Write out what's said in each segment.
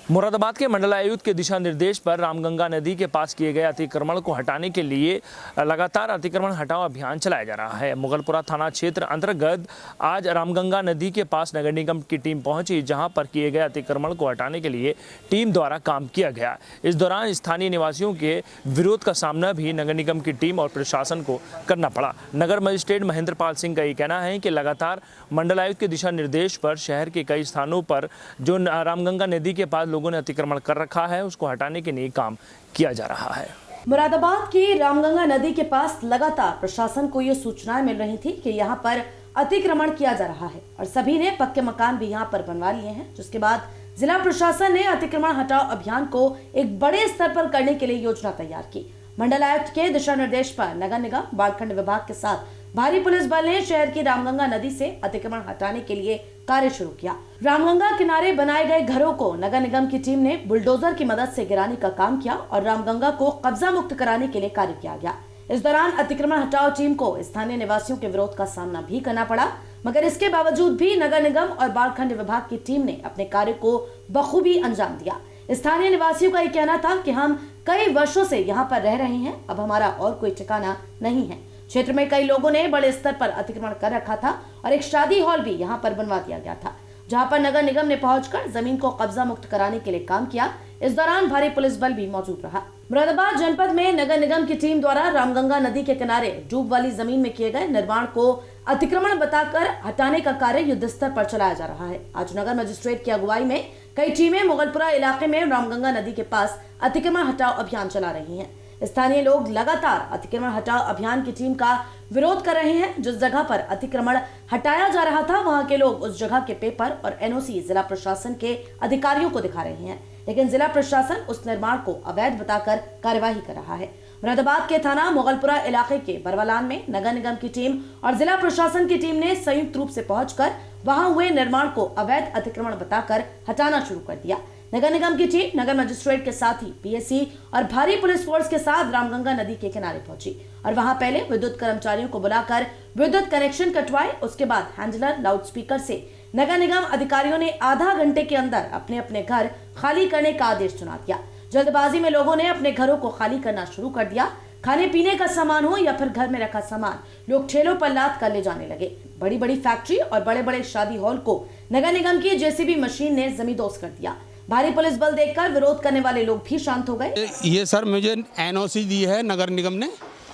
मुरादाबाद के मंडलायुक्त के दिशा निर्देश पर रामगंगा नदी के पास किए गए अतिक्रमण को हटाने के लिए लगातार अतिक्रमण हटाओ अभियान चलाया जा रहा है। मुगलपुरा थाना क्षेत्र अंतर्गत आज रामगंगा नदी के पास नगर निगम की टीम पहुंची, जहां पर किए गए अतिक्रमण को हटाने के लिए टीम द्वारा काम किया गया। इस दौरान स्थानीय निवासियों के विरोध का सामना भी नगर निगम की टीम और प्रशासन को करना पड़ा। नगर मजिस्ट्रेट महेंद्र पाल सिंह का ये कहना है कि लगातार मंडलायुक्त के दिशा निर्देश पर शहर के कई स्थानों पर जो रामगंगा नदी के पास लोगों ने अतिक्रमण कर रखा है, उसको हटाने के लिए काम किया जा रहा है। मुरादाबाद की रामगंगा नदी के पास लगातार प्रशासन को ये सूचनाएं मिल रही थी कि यहाँ पर अतिक्रमण किया जा रहा है और सभी ने पक्के मकान भी यहाँ पर बनवा लिए हैं, जिसके बाद जिला प्रशासन ने अतिक्रमण हटाओ अभियान को एक बड़े स्तर पर करने के लिए योजना तैयार की। मंडलायुक्त के दिशा निर्देश पर नगर निगम बालखंड विभाग के साथ भारी पुलिस बल ने शहर की रामगंगा नदी से अतिक्रमण हटाने के लिए कार्य शुरू किया। रामगंगा किनारे बनाए गए घरों को नगर निगम की टीम ने बुलडोजर की मदद से गिराने का काम किया और रामगंगा को कब्जा मुक्त कराने के लिए कार्य किया गया। इस दौरान अतिक्रमण हटाओ टीम को स्थानीय निवासियों के विरोध का सामना भी करना पड़ा, मगर इसके बावजूद भी नगर निगम और बालखंड विभाग की टीम ने अपने कार्य को बखूबी अंजाम दिया। स्थानीय निवासियों का ये कहना था कि हम कई वर्षों से यहाँ पर रह रहे हैं, अब हमारा और कोई ठिकाना नहीं है। क्षेत्र में कई लोगों ने बड़े स्तर पर अतिक्रमण कर रखा था और एक शादी हॉल भी यहाँ पर बनवा दिया गया था, जहाँ पर नगर निगम ने पहुंचकर जमीन को कब्जा मुक्त कराने के लिए काम किया। इस दौरान भारी पुलिस बल भी मौजूद रहा। मुरादाबाद जनपद में नगर निगम की टीम द्वारा रामगंगा नदी के किनारे डूब वाली जमीन में किए गए निर्माण को अतिक्रमण बताकर हटाने का कार्य युद्ध स्तर पर चलाया जा रहा है। आज नगर मजिस्ट्रेट की अगुवाई में कई टीमें मुगलपुरा इलाके में रामगंगा नदी के पास अतिक्रमण हटाओ अभियान चला रही हैं। स्थानीय लोग लगातार अतिक्रमण हटाओ अभियान की टीम का विरोध कर रहे हैं। जिस जगह पर अतिक्रमण हटाया जा रहा था, वहां के लोग उस जगह के पेपर और एनओसी जिला प्रशासन के अधिकारियों को दिखा रहे हैं, लेकिन जिला प्रशासन उस निर्माण को अवैध बताकर कार्यवाही कर रहा है। मुरादाबाद के थाना मुगलपुरा इलाके के बरवालान में नगर निगम की टीम और जिला प्रशासन की टीम ने संयुक्त रूप से पहुंचकर वहां हुए निर्माण को अवैध अतिक्रमण बताकर हटाना शुरू कर दिया। नगर निगम की टीम नगर मजिस्ट्रेट के साथ ही पीएससी और भारी पुलिस फोर्स के साथ रामगंगा नदी के किनारे पहुंची और वहां पहले विद्युत कर्मचारियों को बुलाकर विद्युत कनेक्शन कटवाए। उसके बाद हैंडलर लाउडस्पीकर से नगर निगम अधिकारियों ने आधा घंटे के अंदर अपने अपने घर खाली करने का आदेश सुना दिया। जल्दबाजी में लोगों ने अपने घरों को खाली करना शुरू कर दिया। खाने पीने का सामान हो या फिर घर में रखा सामान लोग ठेलों पर लाद कर ले जाने लगे। बड़ी बड़ी फैक्ट्री और बड़े बड़े शादी हॉल को नगर निगम की जेसीबी मशीन ने जमींदोज कर दिया। भारी पुलिस बल देखकर विरोध करने वाले लोग भी शांत हो गए। ये सर मुझे एनओसी दी है नगर निगम ने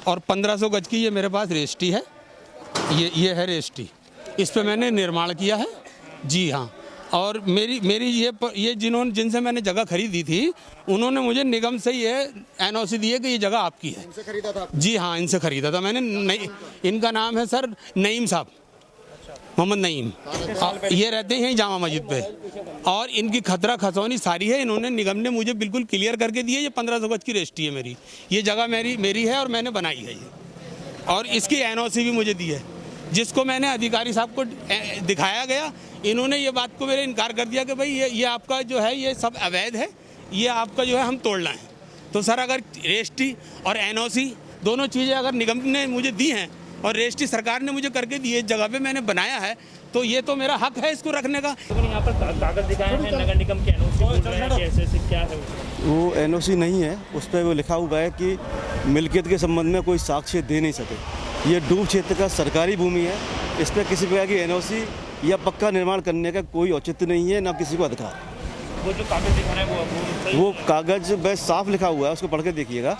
और 1500 गज की ये मेरे पास रजिस्ट्री है। ये है रजिस्ट्री, इस पे मैंने निर्माण किया है। जी हाँ, और मेरी ये जिनसे मैंने जगह खरीदी थी, उन्होंने मुझे निगम से ये एनओसी दी है कि ये जगह आपकी है। इनसे खरीदा था? जी हाँ, इनसे खरीदा था मैंने। इनका नाम है सर नईम साहब, मोहम्मद नईम। ये रहते हैं जामा मस्जिद पे और इनकी खतरा खसौनी सारी है। इन्होंने निगम ने मुझे बिल्कुल क्लियर करके दी है। ये 1500 गज की रजिस्ट्री है मेरी, ये जगह मेरी है और मैंने बनाई है ये, और इसकी एनओसी भी मुझे दी है, जिसको मैंने अधिकारी साहब को दिखाया गया। इन्होंने ये बात को मेरे इनकार कर दिया कि भाई ये आपका जो है ये सब अवैध है, ये आपका जो है हम तोड़ना है। तो सर अगर रजिस्ट्री और एनओसी दोनों चीज़ें अगर निगम ने मुझे दी हैं और रजिस्ट्री सरकार ने मुझे करके दी है, जगह पे मैंने बनाया है, तो ये तो मेरा हक है इसको रखने का। यहाँ पर कागज दिखाए हैं नगर निगम के एनओसी, क्या है वो एनओसी नहीं है, उस पर वो लिखा हुआ है कि मिल्कियत के संबंध में कोई साक्ष्य दे नहीं सके। ये डूब क्षेत्र का सरकारी भूमि है, इस पर किसी प्रकार की एनओसी या पक्का निर्माण करने का कोई औचित्य नहीं है, ना किसी को अधिकार। वो जो कागज दिखा रहे हैं वो कागज बस साफ लिखा हुआ है, उसको पढ़ के देखिएगा।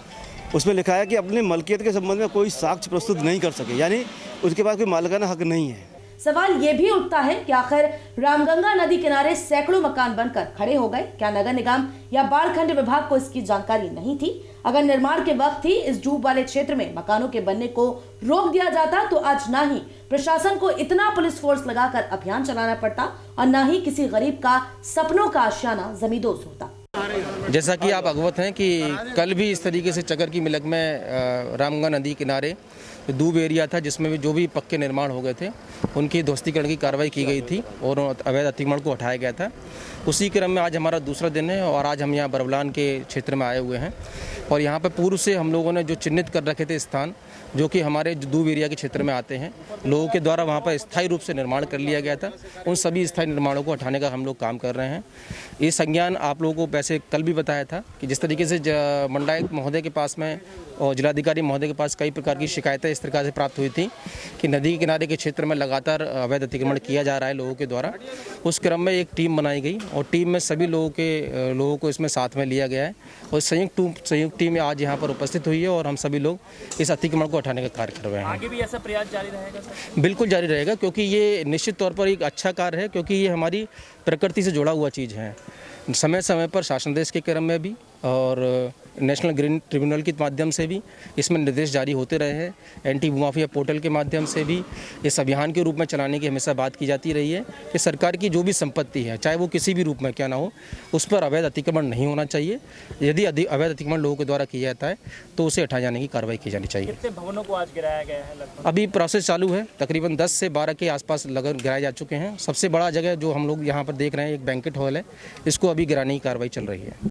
उसमें लिखा है कि अपनी मलकियत के संबंध में कोई साक्ष्य प्रस्तुत नहीं कर सके, यानी उसके पास कोई मालिकाना हक नहीं है। सवाल ये भी उठता है कि आखिर रामगंगा नदी किनारे सैकड़ों मकान बनकर खड़े हो गए, क्या नगर निगम या बालखंड विभाग को इसकी जानकारी नहीं थी? अगर निर्माण के वक्त ही इस डूब वाले क्षेत्र में मकानों के बनने को रोक दिया जाता तो आज ना ही प्रशासन को इतना पुलिस फोर्स लगाकर अभियान चलाना पड़ता और न ही किसी गरीब का सपनों का आशियाना जमींदोज होता। जैसा कि आप अवगत हैं कि कल भी इस तरीके से चकर की मिलक में रामगंगा नदी किनारे डूब एरिया था, जिसमें भी जो भी पक्के निर्माण हो गए थे उनकी ध्वस्तीकरण की कार्रवाई की गई थी और अवैध अतिक्रमण को हटाया गया था। उसी क्रम में आज हमारा दूसरा दिन है और आज हम यहाँ बरवलान के क्षेत्र में आए हुए हैं और यहाँ पर पूर्व से हम लोगों ने जो चिन्हित कर रखे थे स्थान, जो कि हमारे दूब एरिया के क्षेत्र में आते हैं, लोगों के द्वारा वहाँ पर स्थायी रूप से निर्माण कर लिया गया था। उन सभी स्थायी निर्माणों को हटाने का हम लोग काम कर रहे हैं। ये संज्ञान आप लोगों को वैसे कल भी बताया था कि जिस तरीके से मंडलायुक्त महोदय के पास में और जिलाधिकारी महोदय के पास कई प्रकार की शिकायतें इस प्रकार से प्राप्त हुई थी कि नदी के किनारे के क्षेत्र में लगातार अवैध अतिक्रमण किया जा रहा है लोगों के द्वारा। उस क्रम में एक टीम बनाई गई और टीम में सभी लोगों को इसमें साथ में लिया गया है और संयुक्त टीम आज यहाँ पर उपस्थित हुई है और हम सभी लोग इस अतिक्रमण को हटाने का कार्य कर रहे हैं। आगे भी ऐसा प्रयास जारी रहेगा सर? बिल्कुल जारी रहेगा, क्योंकि ये निश्चित तौर पर एक अच्छा कार्य है, क्योंकि ये हमारी प्रकृति से जुड़ा हुआ चीज़ है। समय समय पर शासनादेश के क्रम में भी और नेशनल ग्रीन ट्रिब्यूनल के माध्यम से भी इसमें निर्देश जारी होते रहे हैं। एंटी भूमाफिया पोर्टल के माध्यम से भी इस अभियान के रूप में चलाने की हमेशा बात की जाती रही है कि सरकार की जो भी संपत्ति है, चाहे वो किसी भी रूप में क्या ना हो, उस पर अवैध अतिक्रमण नहीं होना चाहिए। यदि अवैध अतिक्रमण लोगों के द्वारा किया जाता है तो उसे हटाए जाने की कार्रवाई की जानी चाहिए। कितने भवनों को आज गिराया गया है लगभग? अभी प्रोसेस चालू है, तकरीबन 10 से 12 के आसपास गिराए जा चुके हैं। सबसे बड़ा जगह जो हम लोग यहाँ पर देख रहे हैं एक बैंकेट हॉल है, इसको अभी गिराने की कार्रवाई चल रही है।